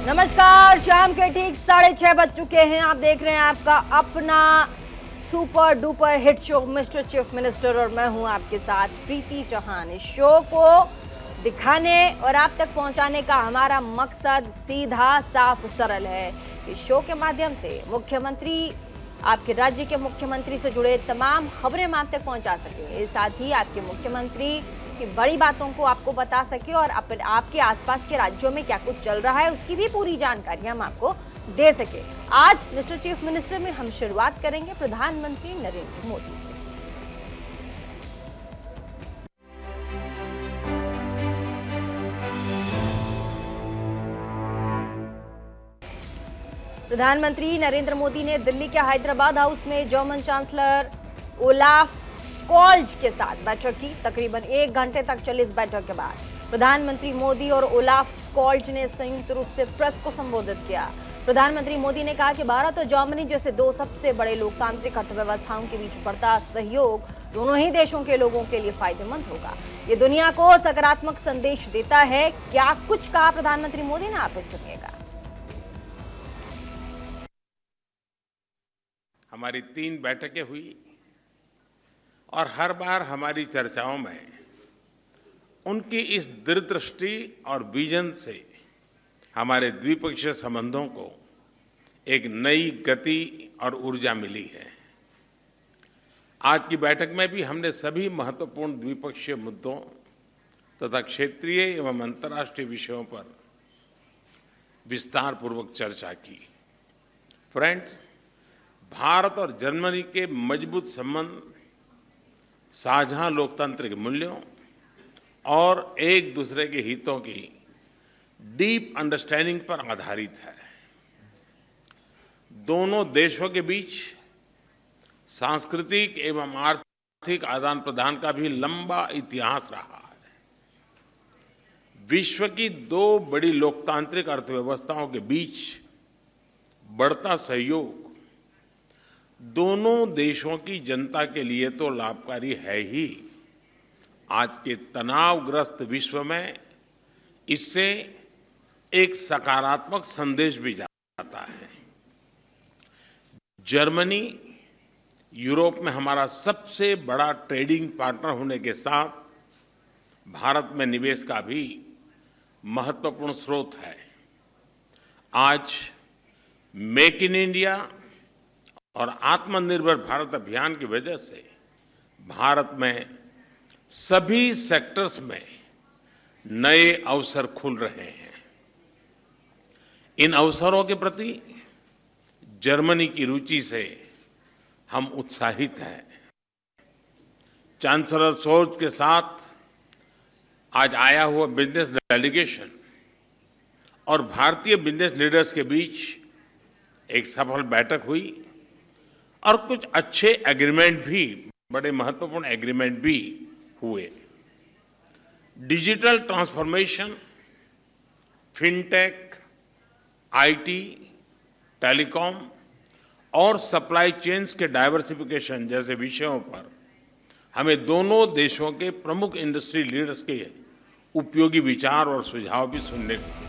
नमस्कार, शाम के ठीक 6:30 बज चुके हैं। आप देख रहे हैं आपका अपना super duper hit show mister chief minister और मैं हूं आपके साथ प्रीति चौहान। इस शो को दिखाने और आप तक पहुंचाने का हमारा मकसद सीधा साफ सरल है। इस शो के माध्यम से मुख्यमंत्री, आपके राज्य के मुख्यमंत्री से जुड़े तमाम खबरें हम आप तक पहुंचा सकें, साथ ही आपके मुख्यमंत्री की बड़ी बातों को आपको बता सके और आपके आसपास के राज्यों में क्या कुछ चल रहा है उसकी भी पूरी जानकारी हम आपको दे सके। आज मिस्टर चीफ मिनिस्टर में हम शुरुआत करेंगे प्रधानमंत्री नरेंद्र मोदी से। प्रधानमंत्री नरेंद्र मोदी ने दिल्ली के हैदराबाद हाउस में जर्मन चांसलर ओलाफ स्कॉल्ज के साथ बैठक की। तकरीबन 1 घंटे तक चली इस बैठक के बाद प्रधानमंत्री मोदी और ओलाफ स्कॉल्ज ने संयुक्त रूप से प्रेस को संबोधित किया। प्रधानमंत्री मोदी ने कहा कि भारत और जर्मनी जैसे दो सबसे बड़े लोकतांत्रिक अर्थव्यवस्थाओं के बीच बढ़ता सहयोग दोनों ही देशों के लोगों के लिए फायदेमंद होगा। ये दुनिया को सकारात्मक संदेश देता है। क्या कुछ कहा प्रधानमंत्री मोदी ने, आप सुनिएगा। हमारी 3 बैठकें हुई और हर बार हमारी चर्चाओं में उनकी इस दूरदृष्टि और विजन से हमारे द्विपक्षीय संबंधों को एक नई गति और ऊर्जा मिली है। आज की बैठक में भी हमने सभी महत्वपूर्ण द्विपक्षीय मुद्दों तथा क्षेत्रीय एवं अंतर्राष्ट्रीय विषयों पर विस्तारपूर्वक चर्चा की। फ्रेंड्स, भारत और जर्मनी के मजबूत संबंध साझा लोकतांत्रिक मूल्यों और एक दूसरे के हितों की डीप अंडरस्टैंडिंग पर आधारित है। दोनों देशों के बीच सांस्कृतिक एवं आर्थिक आदान प्रदान का भी लंबा इतिहास रहा है। विश्व की 2 बड़ी लोकतांत्रिक अर्थव्यवस्थाओं के बीच बढ़ता सहयोग दोनों देशों की जनता के लिए तो लाभकारी है ही, आज के तनावग्रस्त विश्व में इससे एक सकारात्मक संदेश भी जाता है। जर्मनी यूरोप में हमारा सबसे बड़ा ट्रेडिंग पार्टनर होने के साथ भारत में निवेश का भी महत्वपूर्ण स्रोत है। आज मेक इन इंडिया और आत्मनिर्भर भारत अभियान की वजह से भारत में सभी सेक्टर्स में नए अवसर खुल रहे हैं। इन अवसरों के प्रति जर्मनी की रुचि से हम उत्साहित हैं। चांसलर शोर्ज के साथ आज आया हुआ बिजनेस डेलीगेशन और भारतीय बिजनेस लीडर्स के बीच एक सफल बैठक हुई और कुछ अच्छे एग्रीमेंट भी, बड़े महत्वपूर्ण एग्रीमेंट भी हुए। Digital transformation, fintech, IT, telecom और सप्लाई चेन्स के डाइवर्सिफिकेशन जैसे विषयों पर हमें दोनों देशों के प्रमुख इंडस्ट्री लीडर्स के उपयोगी विचार और सुझाव भी सुनने को।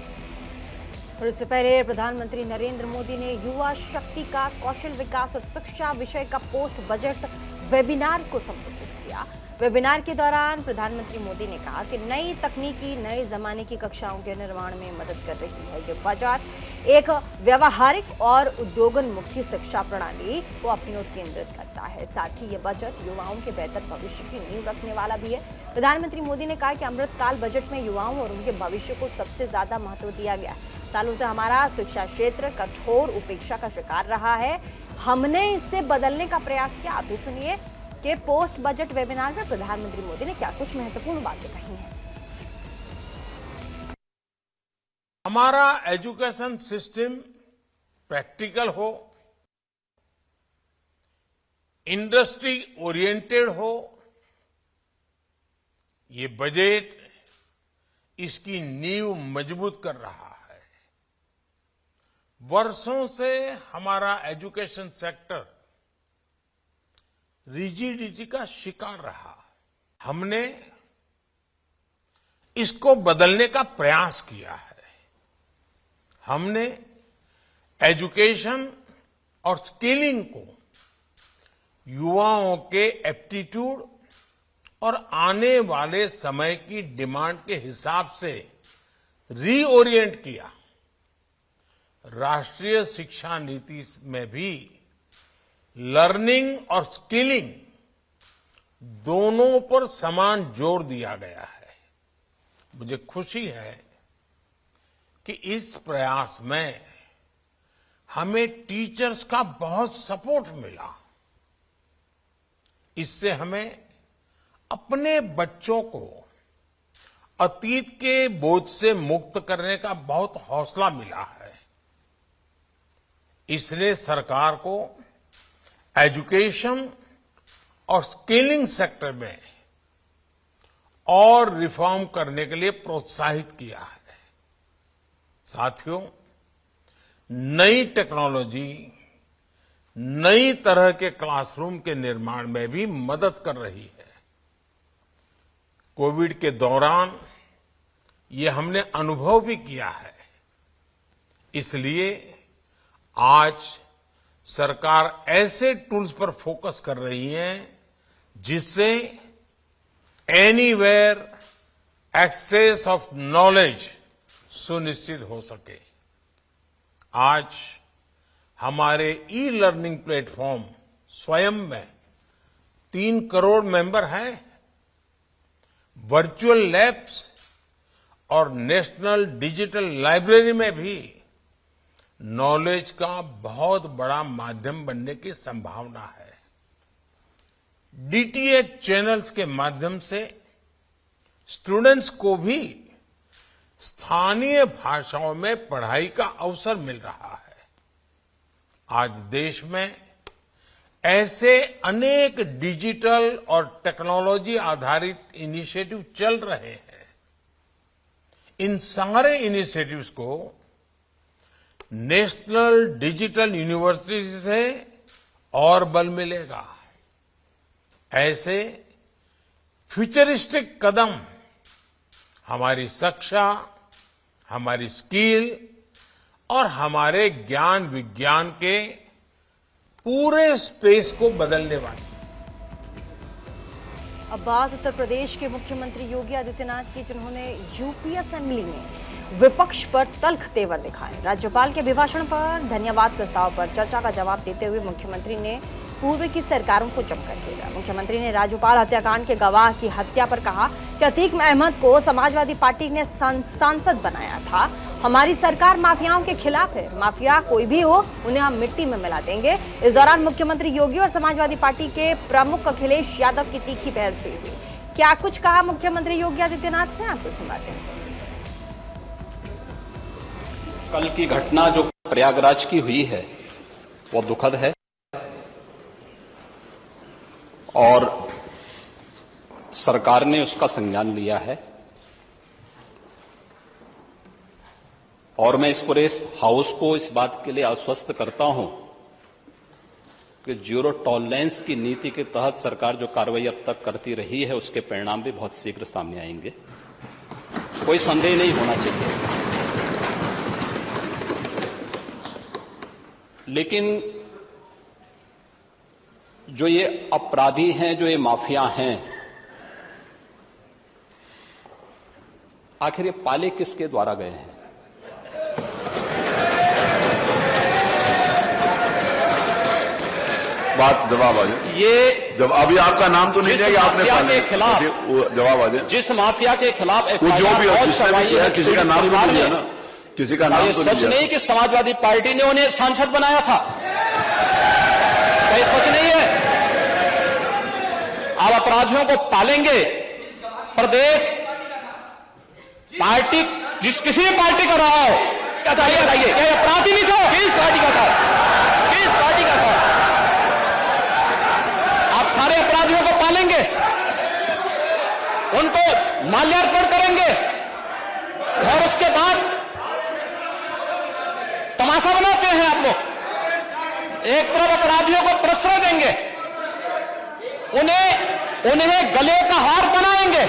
और इससे पहले प्रधानमंत्री नरेंद्र मोदी ने युवा शक्ति का कौशल विकास और शिक्षा विषय का पोस्ट बजट वेबिनार को संबोधित किया। वेबिनार के दौरान प्रधानमंत्री मोदी ने कहा कि नई तकनीकी नए जमाने की कक्षाओं के निर्माण में मदद कर रही है। ये बजट एक व्यवहारिक और उद्योगोन्मुखी शिक्षा प्रणाली को अपनी ओर केंद्रित करता है। साथ ही ये बजट युवाओं के बेहतर भविष्य की नींव रखने वाला भी है। प्रधानमंत्री मोदी ने कहा कि अमृतकाल बजट में युवाओं और उनके भविष्य को सबसे ज्यादा महत्व दिया गया। सालों से हमारा शिक्षा क्षेत्र कठोर उपेक्षा का शिकार रहा है। हमने इससे बदलने का प्रयास किया। आप भी सुनिए कि पोस्ट बजट वेबिनार में प्रधानमंत्री मोदी ने क्या कुछ महत्वपूर्ण बातें कही हैं। हमारा एजुकेशन सिस्टम प्रैक्टिकल हो, इंडस्ट्री ओरिएंटेड हो, ये बजट इसकी नींव मजबूत कर रहा है। वर्षों से हमारा एजुकेशन सेक्टर रिजिडिटी का शिकार रहा। हमने इसको बदलने का प्रयास किया है। हमने एजुकेशन और स्किलिंग को युवाओं के एप्टीट्यूड और आने वाले समय की डिमांड के हिसाब से रीओरिएंट किया। राष्ट्रीय शिक्षा नीति में भी लर्निंग और स्किलिंग दोनों पर समान जोर दिया गया है। मुझे खुशी है कि इस प्रयास में हमें टीचर्स का बहुत सपोर्ट मिला। इससे हमें अपने बच्चों को अतीत के बोझ से मुक्त करने का बहुत हौसला मिला है। इसलिए सरकार को एजुकेशन और स्किलिंग सेक्टर में और रिफॉर्म करने के लिए प्रोत्साहित किया है। साथियों, नई टेक्नोलॉजी नई तरह के क्लासरूम के निर्माण में भी मदद कर रही है। कोविड के दौरान ये हमने अनुभव भी किया है। इसलिए आज सरकार ऐसे टूल्स पर फोकस कर रही है जिससे एनीवेयर एक्सेस ऑफ नॉलेज सुनिश्चित हो सके। आज हमारे ई लर्निंग प्लेटफॉर्म स्वयं में 3 करोड़ मेंबर हैं। वर्चुअल लैब्स और नेशनल डिजिटल लाइब्रेरी में भी नॉलेज का बहुत बड़ा माध्यम बनने की संभावना है। डीटीएच चैनल्स के माध्यम से स्टूडेंट्स को भी स्थानीय भाषाओं में पढ़ाई का अवसर मिल रहा है। आज देश में ऐसे अनेक डिजिटल और टेक्नोलॉजी आधारित इनिशिएटिव चल रहे हैं। इन सारे इनिशिएटिव्स को नेशनल डिजिटल यूनिवर्सिटी से और बल मिलेगा। ऐसे फ्यूचरिस्टिक कदम हमारी शिक्षा, हमारी स्किल और हमारे ज्ञान विज्ञान के पूरे स्पेस को बदलने वाली। अब बात उत्तर प्रदेश के मुख्यमंत्री योगी आदित्यनाथ की, जिन्होंने यूपी असेंबली में विपक्ष पर तल्ख तेवर दिखाए। राज्यपाल के अभिभाषण पर धन्यवाद प्रस्ताव पर चर्चा का जवाब देते हुए मुख्यमंत्री ने पूर्व की सरकारों को जमकर घेरा। मुख्यमंत्री ने राज्यपाल हत्याकांड के गवाह की हत्या पर कहा कि अतीक अहमद को समाजवादी पार्टी ने सांसद बनाया था। हमारी सरकार माफियाओं के खिलाफ है। माफिया कोई भी हो, उन्हें हम मिट्टी में मिला देंगे। इस दौरान मुख्यमंत्री योगी और समाजवादी पार्टी के प्रमुख अखिलेश यादव की तीखी बहस भी हुई। क्या कुछ कहा मुख्यमंत्री योगी आदित्यनाथ ने, आपको सुनाते हैं। कल की घटना जो प्रयागराज की हुई है वो दुखद है और सरकार ने उसका संज्ञान लिया है। और मैं इस पूरे हाउस को इस बात के लिए आश्वस्त करता हूं कि जीरो टॉलरेंस की नीति के तहत सरकार जो कार्रवाई अब तक करती रही है उसके परिणाम भी बहुत शीघ्र सामने आएंगे। कोई संदेह नहीं होना चाहिए। लेकिन जो ये अपराधी हैं, जो ये माफिया हैं, आखिर ये पाले किसके द्वारा गए हैं? बात जवाब आ जाए। ये जब अभी आपका नाम तो नहीं जाएगा, आपने के खिलाफ जवाब आ जाए। जिस माफिया के खिलाफ जो भी हो, जिसने भी किया, किसी का नाम तो नहीं लिया ना, किसी का नाम तो नहीं सच नहीं कि समाजवादी पार्टी ने उन्हें सांसद बनाया था। ये सच नहीं है। आप अपराधियों को पालेंगे। प्रदेश पार्टी जिस किसी भी पार्टी का रहा हो, क्या चाहिए बताइए? क्या अपराधी नहीं था? किस पार्टी का था? किस पार्टी का था? आप सारे अपराधियों को पालेंगे, उनको माल्यार्पण करेंगे और उसके बाद तमाशा बनाते हैं आप लोग। एक तरफ अपराधियों को प्रश्रय देंगे, उन्हें गले का हार बनाएंगे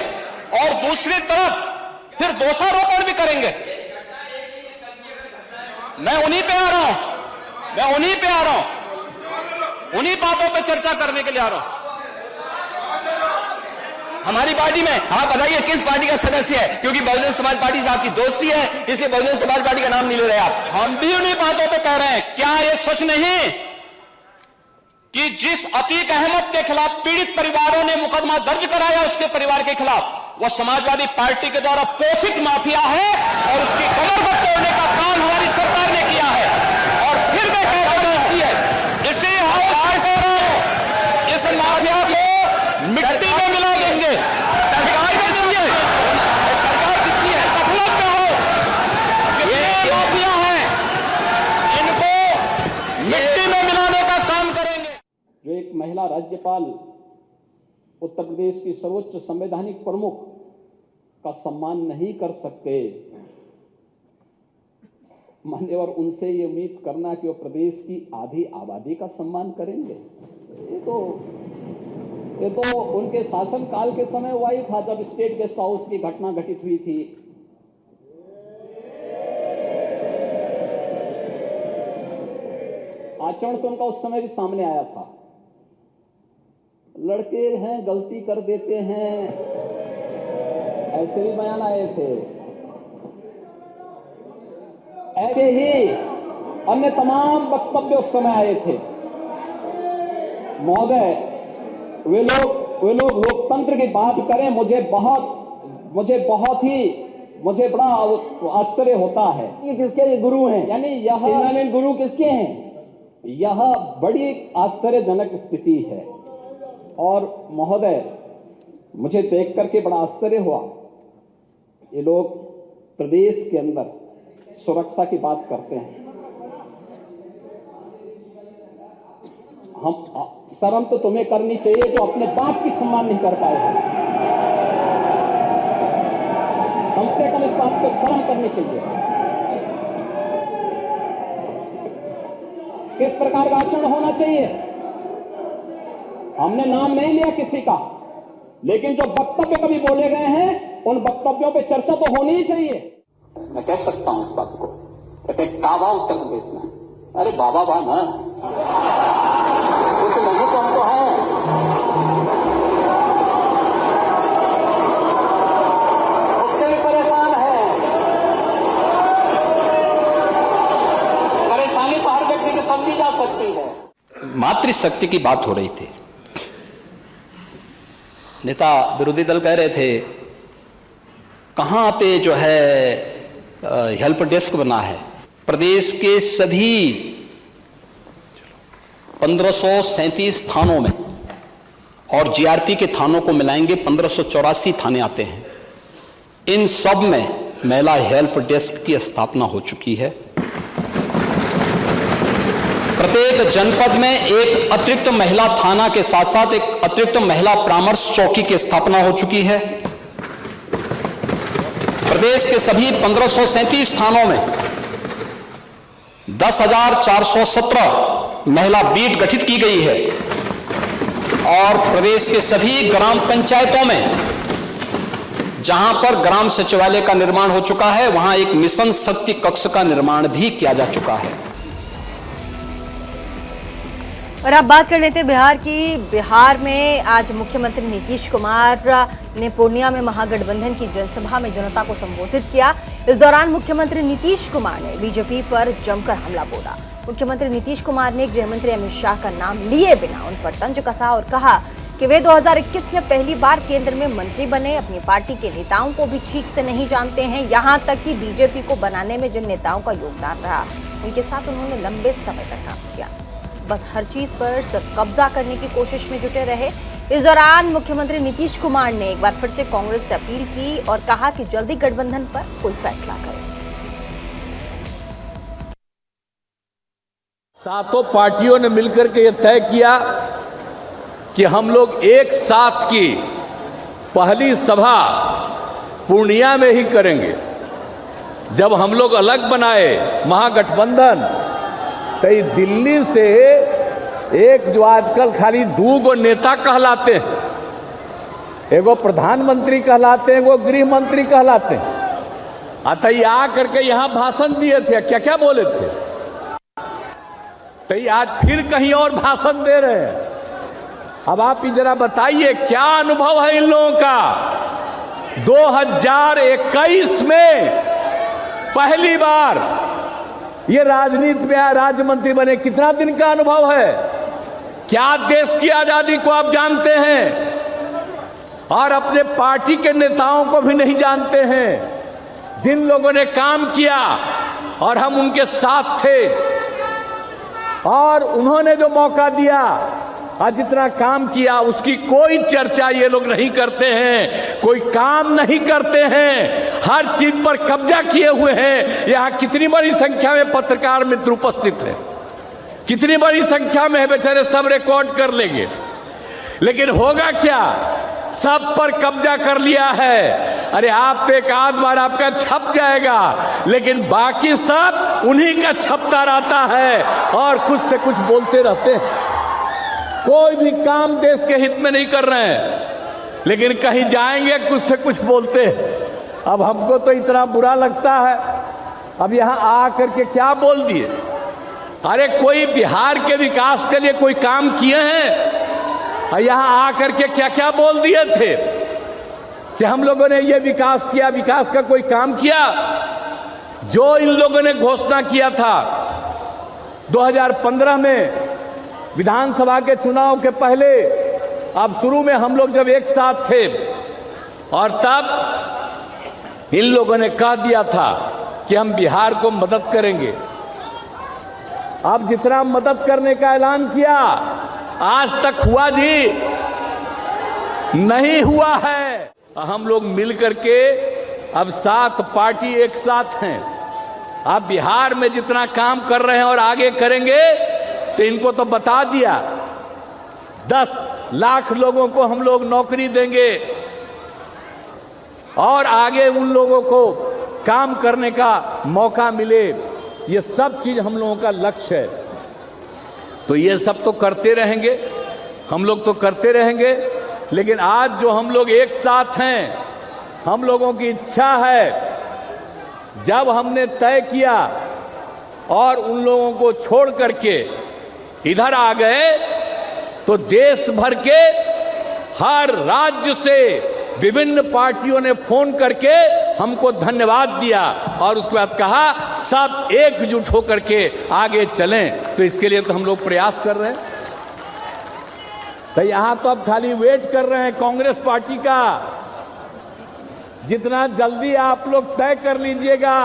और दूसरी तरफ फिर दोषारोपण भी करेंगे। मैं उन्हीं पे आ रहा हूं, उन्हीं बातों पे चर्चा करने के लिए आ रहा हूं। हमारी पार्टी में आप बताइए किस पार्टी का सदस्य है, क्योंकि बहुजन समाज पार्टी से आपकी दोस्ती है इसलिए बहुजन समाज पार्टी का नाम नहीं ले रहे आप। हम भी उन्हीं बातों पे कह रहे हैं। क्या यह सच नहीं कि जिस अतीक अहमद के खिलाफ पीड़ित परिवारों ने मुकदमा दर्ज कराया उसके परिवार के खिलाफ, वह समाजवादी पार्टी के द्वारा पोषित माफिया है और उसकी कमर को तोड़ने का काम हमारी सरकार ने किया है। और फिर मैं कहता हूं इसी इस माफिया को मिट्टी में मिला देंगे। सरकार किसकी है? सरकार किसकी है? गफलत में हो, ये माफिया है, इनको मिट्टी में मिलाने का काम करेंगे। जो एक महिला राज्यपाल उत्तर प्रदेश की सर्वोच्च संवैधानिक प्रमुख का सम्मान नहीं कर सकते, मान्यवर उनसे ये उम्मीद करना कि वो प्रदेश की आधी आबादी का सम्मान करेंगे, ये तो उनके शासनकाल के समय हुआ ही था जब स्टेट गेस्ट हाउस की घटना घटित हुई थी। आचरण तो उनका उस समय भी सामने आया था। लड़के हैं गलती कर देते हैं, ऐसे भी बयान आए थे। ऐसे ही अन्य तमाम वक्तव्य उस समय आए थे। महोदय, वे लोग लोकतंत्र की बात करें, मुझे बड़ा आश्चर्य होता है। ये किसके गुरु हैं? यानी यह गुरु किसके हैं? यह बड़ी आश्चर्यजनक स्थिति है। और महोदय, मुझे देख करके बड़ा आश्चर्य हुआ। ये लोग प्रदेश के अंदर सुरक्षा की बात करते हैं। हम शर्म तो तुम्हें करनी चाहिए जो अपने बाप की सम्मान नहीं कर पाए। कम से कम इस बात को शर्म करनी चाहिए। किस प्रकार का आचरण होना चाहिए? हमने नाम नहीं लिया किसी का, लेकिन जो वक्तव्य कभी बोले गए हैं उन वक्तव्यों पे चर्चा तो होनी ही चाहिए। मैं कह सकता हूं इस बात को, कहते काबा उत्तर प्रदेश में, अरे बाबा बा ना कुछ नहीं तो हमको है। उससे भी परेशान है। परेशानी तो हर व्यक्ति की समझी जा सकती है। मातृशक्ति की बात हो रही थी। नेता विरोधी दल कह रहे थे कहां पे जो है हेल्प डेस्क बना है। प्रदेश के सभी 1537 थानों में और जीआरपी के थानों को मिलाएंगे 1584 थाने आते हैं। इन सब में महिला हेल्प डेस्क की स्थापना हो चुकी है। प्रत्येक जनपद में एक अतिरिक्त महिला थाना के साथ साथ एक अतिरिक्त महिला परामर्श चौकी की स्थापना हो चुकी है। प्रदेश के सभी 1537 थानों में 10,417 महिला बीट गठित की गई है और प्रदेश के सभी ग्राम पंचायतों में जहां पर ग्राम सचिवालय का निर्माण हो चुका है वहां एक मिशन शक्ति कक्ष का निर्माण भी किया जा चुका है। और अब बात कर लेते हैं बिहार की। बिहार में आज मुख्यमंत्री नीतीश कुमार ने पूर्णिया में महागठबंधन की जनसभा में जनता को संबोधित किया। इस दौरान मुख्यमंत्री नीतीश कुमार ने बीजेपी पर जमकर हमला बोला। मुख्यमंत्री नीतीश कुमार ने गृहमंत्री अमित शाह का नाम लिए बिना उन पर तंज कसा और कहा कि वे 2021 में पहली बार केंद्र में मंत्री बने, अपनी पार्टी के नेताओं को भी ठीक से नहीं जानते हैं। यहां तक कि बीजेपी को बनाने में जिन नेताओं का योगदान रहा उनके साथ उन्होंने लंबे समय तक काम किया, बस हर चीज पर सिर्फ कब्जा करने की कोशिश में जुटे रहे। इस दौरान मुख्यमंत्री नीतीश कुमार ने एक बार फिर से कांग्रेस से अपील की और कहा कि जल्दी गठबंधन पर कोई फैसला करें। सातों पार्टियों ने मिलकर के यह तय किया कि हम लोग एक साथ की पहली सभा पूर्णिया में ही करेंगे। जब हम लोग अलग बनाए महागठबंधन, तो दिल्ली से एक जो आजकल खाली दो नेता कहलाते हैं, एगो प्रधानमंत्री कहलाते हैं, एगो गृह मंत्री कहलाते हैं। आता ये आ करके यहां भाषण दिए थे, क्या क्या बोले थे, तो ये आज फिर कहीं और भाषण दे रहे हैं। अब आप जरा बताइए क्या अनुभव है इन लोगों का। 2021 में पहली बार ये राजनीति में राज्य मंत्री बने, कितना दिन का अनुभव है, क्या देश की आजादी को आप जानते हैं, और अपने पार्टी के नेताओं को भी नहीं जानते हैं, जिन लोगों ने काम किया और हम उनके साथ थे, और उन्होंने जो मौका दिया आज जितना काम किया उसकी कोई चर्चा ये लोग नहीं करते हैं, कोई काम नहीं करते हैं, हर चीज पर कब्जा किए हुए हैं। यहाँ कितनी बड़ी संख्या में पत्रकार मित्र उपस्थित हैं, कितनी बड़ी संख्या में है, बेचारे सब रिकॉर्ड कर लेंगे, लेकिन होगा क्या, सब पर कब्जा कर लिया है। अरे आप एक आध बार आपका छप जाएगा, लेकिन बाकी सब उन्हीं का छपता रहता है और कुछ से कुछ बोलते रहते हैं। कोई भी काम देश के हित में नहीं कर रहे हैं, लेकिन कहीं जाएंगे कुछ से कुछ बोलते हैं। अब हमको तो इतना बुरा लगता है, अब यहाँ आ करके क्या बोल दिए। अरे कोई बिहार के विकास के लिए कोई काम किए हैं, यहाँ आकर के क्या क्या बोल दिए थे कि हम लोगों ने ये विकास किया, विकास का कोई काम किया। जो इन लोगों ने घोषणा किया था 2015 में विधानसभा के चुनाव के पहले, अब शुरू में हम लोग जब एक साथ थे, और तब इन लोगों ने कह दिया था कि हम बिहार को मदद करेंगे। अब जितना मदद करने का ऐलान किया आज तक हुआ जी नहीं हुआ है। हम लोग मिल करके अब 7 पार्टी एक साथ हैं, अब बिहार में जितना काम कर रहे हैं और आगे करेंगे, तो इनको तो बता दिया 10 लाख लोगों को हम लोग नौकरी देंगे और आगे उन लोगों को काम करने का मौका मिले। ये सब चीज हम लोगों का लक्ष्य है। तो ये सब तो करते रहेंगे, हम लोग तो करते रहेंगे, लेकिन आज जो हम लोग एक साथ हैं, हम लोगों की इच्छा है, जब हमने तय किया और उन लोगों को छोड़ करके इधर आ गए, तो देश भर के हर राज्य से विभिन्न पार्टियों ने फोन करके हमको धन्यवाद दिया और उसके बाद कहा सब एकजुट होकर के आगे चलें। तो इसके लिए तो हम लोग प्रयास कर रहे हैं। तो यहां तो अब खाली वेट कर रहे हैं कांग्रेस पार्टी का। जितना जल्दी आप लोग तय कर लीजिएगा,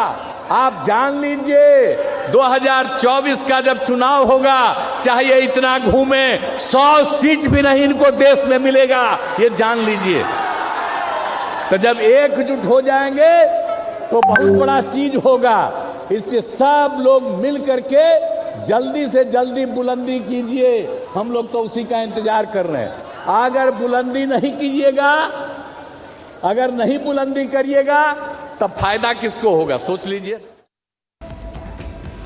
आप जान लीजिए 2024 का जब चुनाव होगा, चाहे इतना घूमे 100 सीट भी नहीं इनको देश में मिलेगा, ये जान लीजिए। तो जब एकजुट हो जाएंगे तो बहुत बड़ा चीज होगा। इसलिए सब लोग मिल करके जल्दी से जल्दी बुलंदी कीजिए, हम लोग तो उसी का इंतजार कर रहे हैं। अगर बुलंदी नहीं कीजिएगा, अगर नहीं बुलंदी करिएगा, तब फायदा किसको होगा, सोच लीजिए।